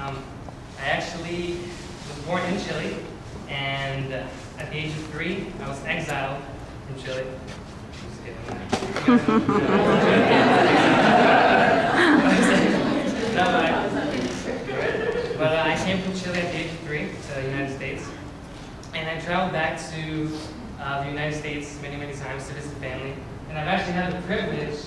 I actually was born in Chile, and at the age of 3, I was exiled from Chile. Just kidding. But I came from Chile at the age of 3 to the United States, and I traveled back to the United States many, many times to visit family. And I've actually had the privilege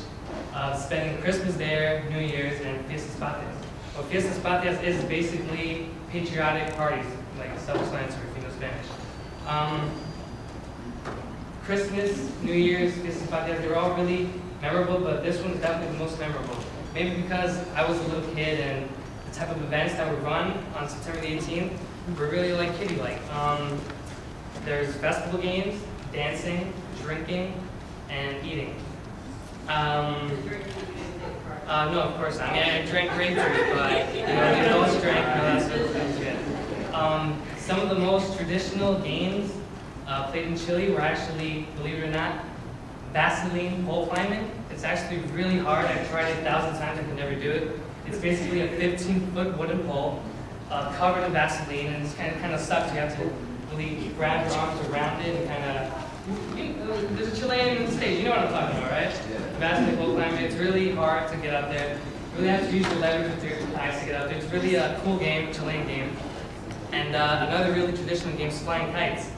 of spending Christmas there, New Year's, and Fiestas Patrias. What Fiestas Patrias is basically patriotic parties, like self-explanatory if you know Spanish. Christmas, New Year's, Fiestas Patrias, they were all really memorable, but this one is definitely the most memorable. Maybe because I was a little kid and the type of events that were run on September the 18th were really like kiddie-like. There's festival games, dancing, drinking, and eating. No, of course not. I mean, I drank grape juice, but you know, the adults drank, that sort of thing was good. Some of the most traditional games played in Chile were actually, believe it or not, Vaseline pole climbing. It's actually really hard. I've tried it 1,000 times, I could never do it. It's basically a 15-foot wooden pole covered in Vaseline, and it's kind of sucks. You have to really grab your arms around it and kind of, there's a Chilean stage, you know what I'm talking about, right? Yeah. Vaseline pole climbing, it's really hard to get up there. You really have to use your leverage with your thighs to get up there. It's really a cool game, Chilean game. And another really traditional game is flying kites.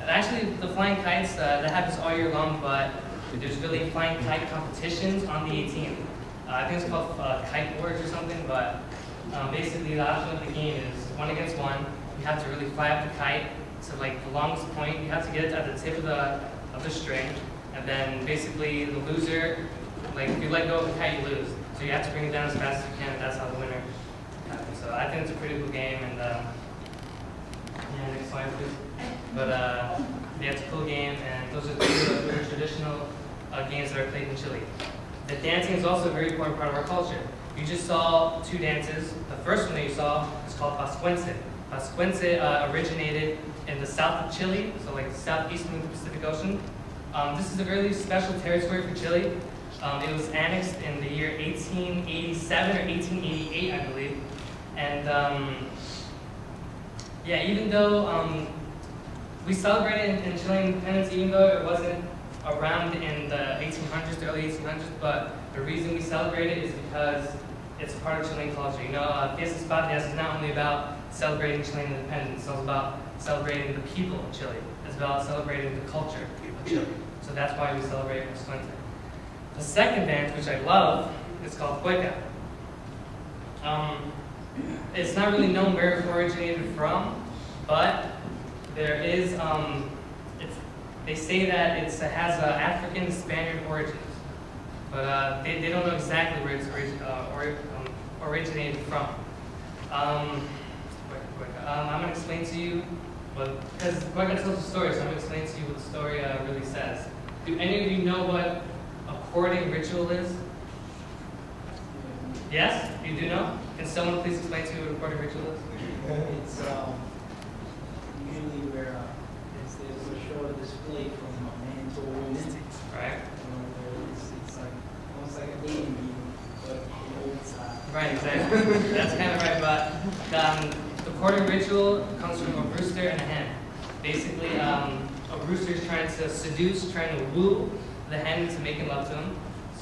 Actually, the flying kites, that happens all year long, but there's really flying kite competitions on the 18th. I think it's called kite boards or something, but basically the option of the game is 1 against 1. You have to really fly up the kite to like the longest point. You have to get it at the tip of the string, and then basically the loser, like if you let go of the kite, you lose. So you have to bring it down as fast as you can, and that's how the winner happens. So I think it's a pretty cool game, and yeah, next slide please. But yeah, it's a cool game, and those are the traditional games that are played in Chile. The dancing is also a very important part of our culture. You just saw 2 dances. The first one that you saw is called Pascuense. Pascuense originated in the south of Chile, so like southeastern of the Pacific Ocean. This is a really special territory for Chile. It was annexed in the year 1887 or 1888, I believe. And yeah, even though we celebrated in Chilean independence, even though it wasn't around in the 1800s, the early 1800s, but the reason we celebrate it is because it's part of Chilean culture. You know, Fiestas Patrias is not only about celebrating Chilean independence, it's also about celebrating the people of Chile. It's about celebrating the culture of Chile. So that's why we celebrate Pascuense. The second dance, which I love, is called cueca. It's not really known where it originated from, but there is, they say that it has African Spaniard origins, but they don't know exactly where it's originated from. I'm going to explain to you, because cueca tells a story, so I'm going to explain to you what the story really says. Do any of you know what a courting ritual is? Yes? You do know? Can someone please explain to you what a courting ritual is? It's usually where there's a short display from a man to a woman. Right. It's like almost like a dating meeting, but in old style. Right, exactly. That's kind of right, but the courting ritual comes from a rooster and a hen. Basically, a rooster is trying to seduce, trying to woo the hen into making love to him.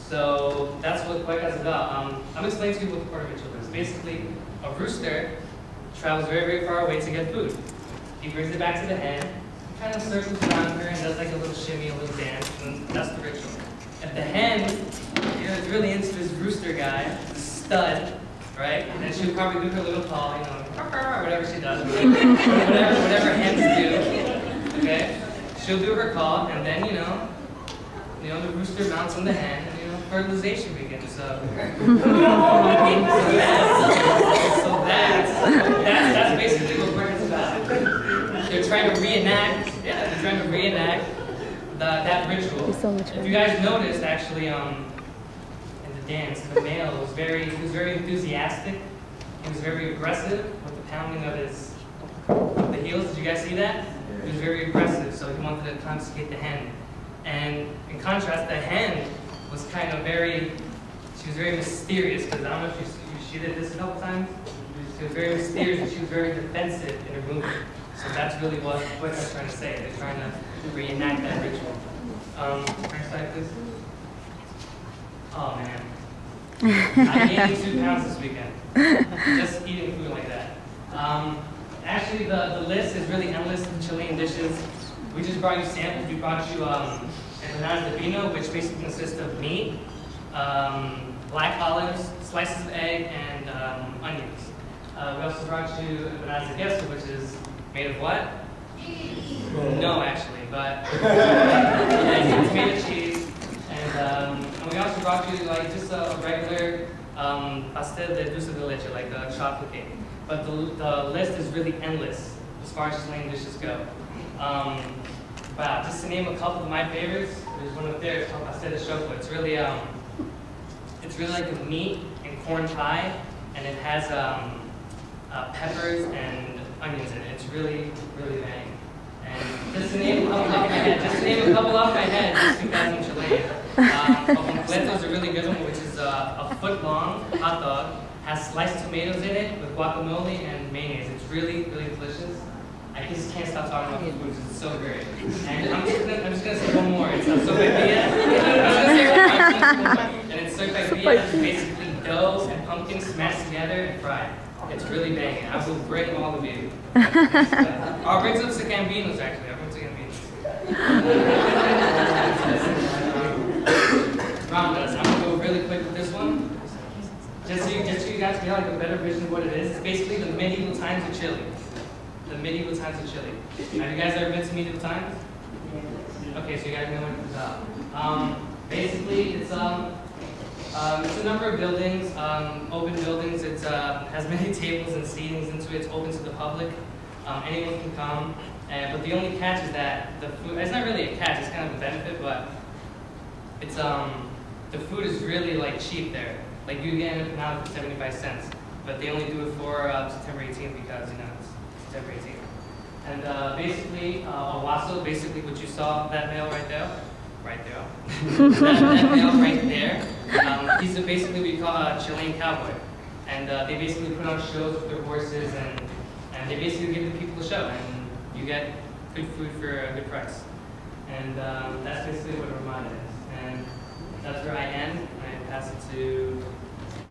So that's what cueca is about. I'm explaining to you what the courting ritual is. Basically, a rooster travels very, very far away to get food. He brings it back to the hen, kind of circles around her and does like a little shimmy, a little dance, and that's the ritual. If the hen, you know, is really into this rooster guy, stud, right? And then she'll probably do her little call, you know, whatever she does, whatever hens do, okay? She'll do her call, and then, you know, the rooster mounts on the hen, and, you know, fertilization begins. So that's basically what cueca's about. They're trying to reenact, that ritual. So much if you guys noticed, actually, in the dance, the male was very enthusiastic. He was very aggressive with the pounding of the heels. Did you guys see that? He was very aggressive, so he wanted to confiscate the hen. And in contrast, the hen was kind of she was very mysterious, because I don't know if She did this a couple times. She was very mysterious and she was very defensive in her movement. So that's really what I was trying to say. They're trying to reenact that ritual. Next slide, please. Oh man. I gained 2 pounds this weekend. Just eating food like that. Actually, the list is really endless of Chilean dishes. We just brought you samples. We brought you empanadas de vino, which basically consists of meat, black olives, slices of egg, and onions. We also brought you empanadas de queso, which is made of what? No, actually, but yeah, tomato cheese. And we also brought you like just a regular pastel de dulce de leche, like a chocolate cake. But the list is really endless as far as Chilean dishes go. Wow, just to name a couple of my favorites, there's one up there. It's called pastel de choclo. It's really like a meat and corn pie, and it has peppers and onions in it. It's really, really bang. And just to name a couple off my head, just because I'm Chilean. Completo is a really good one, which is a foot-long hot dog. Has sliced tomatoes in it with guacamole and mayonnaise. It's really, really delicious. I just can't stop talking about the food because it's so great. And I'm just gonna say one more. It's a sopapilla. And it's sopapilla. It's basically dough and pumpkin smashed together and fried. It's really banging. I will bring all of you. I'll bring some cambinos actually. I'll bring some cambinos. Ramdas. I'm gonna go really quick with this one. Just so you guys can have like a better vision of what it is. It's basically the medieval times of Chile. The medieval times of Chile. Have you guys ever been to medieval times? Okay, so you guys know what it's about. Basically, it's a number of buildings, open buildings. It has many tables and seatings into it. It's open to the public. Anyone can come. But the only catch is that the food. It's not really a catch. It's kind of a benefit, but it's the food is really like cheap there. Like you get an empanada for 75 cents, but they only do it for September 18th because it's September 18th. And basically, a waso, basically what you saw, that male right there, that male right there, he's basically what we call a Chilean cowboy. And they basically put on shows with their horses, and they basically give the people a show, and you get good food for a good price. And that's basically what Ramada is. And that's where I end, and I pass it to